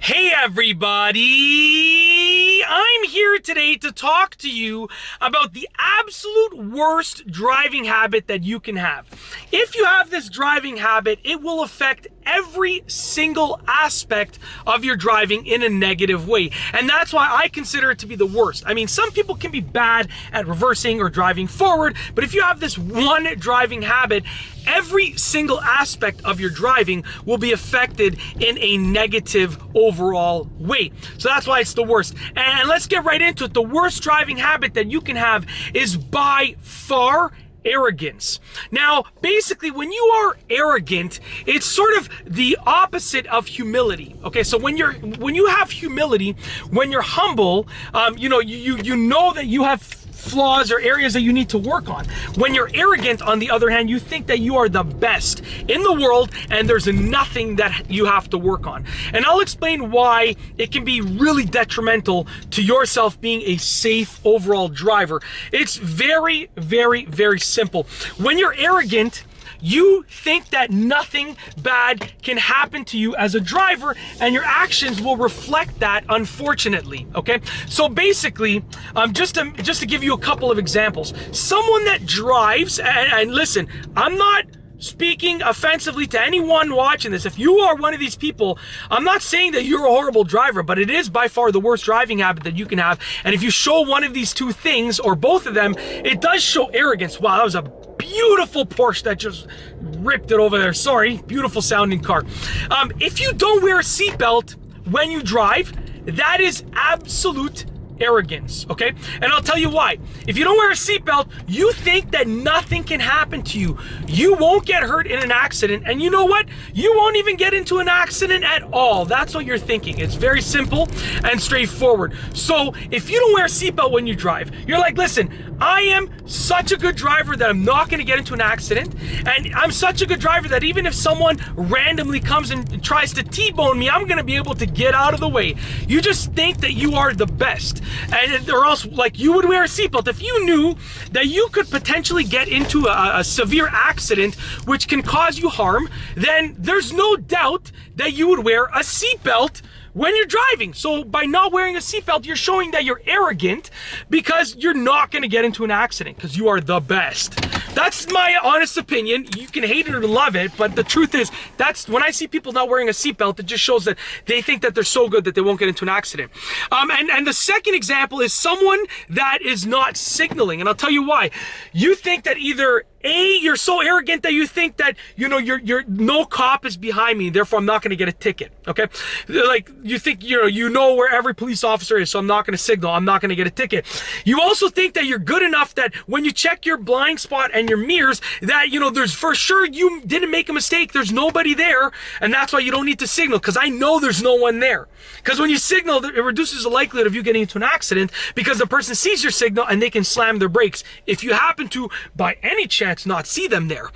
Hey everybody! I'm here today to talk to you about the absolute worst driving habit that you can have. If you have this driving habit, it will affect every single aspect of your driving in a negative way. And that's why I consider it to be the worst. I mean, some people can be bad at reversing or driving forward, but if you have this one driving habit, every single aspect of your driving will be affected in a negative overall way. So that's why it's the worst. And let's get right into it. The worst driving habit that you can have is by far arrogance. Now, basically, when you are arrogant, it's sort of the opposite of humility. Okay, so when you have humility, when you're humble, you know that you have flaws or areas that you need to work on. When you're arrogant, on the other hand, you think that you are the best in the world and there's nothing that you have to work on. And I'll explain why it can be really detrimental to yourself being a safe overall driver. It's very, very, very simple. When you're arrogant, you think that nothing bad can happen to you as a driver, and your actions will reflect that, unfortunately, okay? So basically, just to give you a couple of examples, someone that drives, and listen, I'm not speaking offensively to anyone watching this. If you are one of these people, I'm not saying that you're a horrible driver, but it is by far the worst driving habit that you can have. And if you show one of these two things, or both of them, it does show arrogance. Wow, that was a beautiful Porsche that just ripped it over there. Sorry, beautiful sounding car. If you don't wear a seatbelt when you drive, that is absolute arrogance, okay? And I'll tell you why. If you don't wear a seatbelt, you think that nothing can happen to you. You won't get hurt in an accident, and you know what? You won't even get into an accident at all. That's what you're thinking. It's very simple and straightforward. So if you don't wear a seatbelt when you drive, you're like, listen, I am such a good driver that I'm not going to get into an accident, and I'm such a good driver that even if someone randomly comes and tries to T-bone me, I'm going to be able to get out of the way. You just think that you are the best. And or else, like, you would wear a seatbelt if you knew that you could potentially get into a severe accident which can cause you harm. Then there's no doubt that you would wear a seatbelt when you're driving. So by not wearing a seatbelt, you're showing that you're arrogant because you're not going to get into an accident because you are the best. That's my honest opinion. You can hate it or love it, but the truth is, that's when I see people not wearing a seatbelt, it just shows that they think that they're so good that they won't get into an accident. And the second example is someone that is not signaling, and I'll tell you why. You think that either you're so arrogant that you think that, you're no cop is behind me, therefore I'm not going to get a ticket, okay? Like, you think, you know where every police officer is, so I'm not going to signal, I'm not going to get a ticket. You also think that you're good enough that when you check your blind spot and your mirrors, that, there's for sure you didn't make a mistake, there's nobody there, and that's why you don't need to signal, because I know there's no one there. Because when you signal, it reduces the likelihood of you getting into an accident, because the person sees your signal and they can slam their brakes. If you happen to, by any chance, not see them there,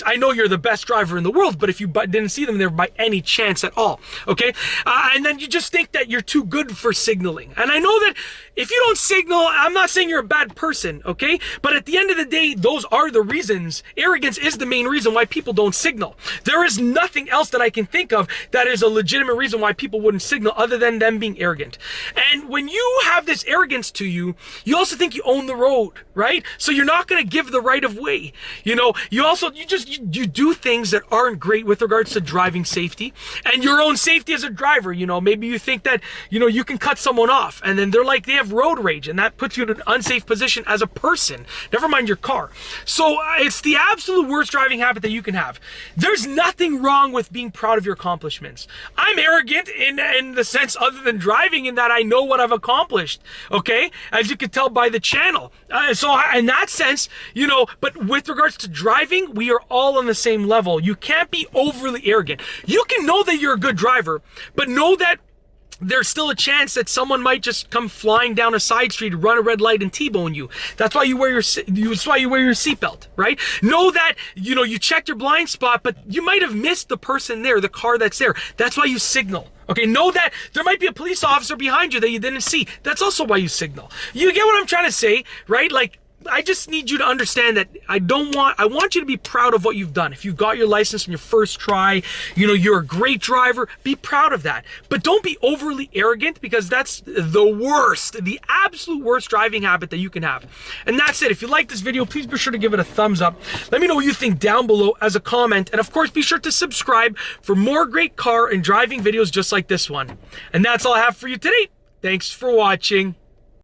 I know you're the best driver in the world, but if you didn't see them there by any chance at all, okay? And then you just think that you're too good for signaling. And I know that if you don't signal, I'm not saying you're a bad person, okay? But at the end of the day, those are the reasons. Arrogance is the main reason why people don't signal. There is nothing else that I can think of that is a legitimate reason why people wouldn't signal other than them being arrogant. And when you have this arrogance to you, you also think you own the road, right? So you're not going to give the right of way. You do things that aren't great with regards to driving safety and your own safety as a driver. Maybe you think that, you can cut someone off, and then they have road rage, and that puts you in an unsafe position as a person, never mind your car. So it's the absolute worst driving habit that you can have. There's nothing wrong with being proud of your accomplishments. I'm arrogant in the sense other than driving, in that I know what I've accomplished, okay? As you can tell by the channel. So in that sense, but with regards to driving, we are all on the same level. You can't be overly arrogant. You can know that you're a good driver, but know that there's still a chance that someone might just come flying down a side street, run a red light, and T-bone you. That's why you wear your seatbelt, right? Know that, you checked your blind spot, but you might have missed the person there, the car that's there. That's why you signal. Okay, know that there might be a police officer behind you that you didn't see. That's also why you signal. You get what I'm trying to say, right? Like, I just need you to understand that I want you to be proud of what you've done. If you got your license from your first try, you know, you're a great driver, be proud of that. But don't be overly arrogant, because that's the worst, the absolute worst driving habit that you can have. And that's it. If you like this video, please be sure to give it a thumbs up. Let me know what you think down below as a comment. And of course, be sure to subscribe for more great car and driving videos just like this one. And that's all I have for you today. Thanks for watching.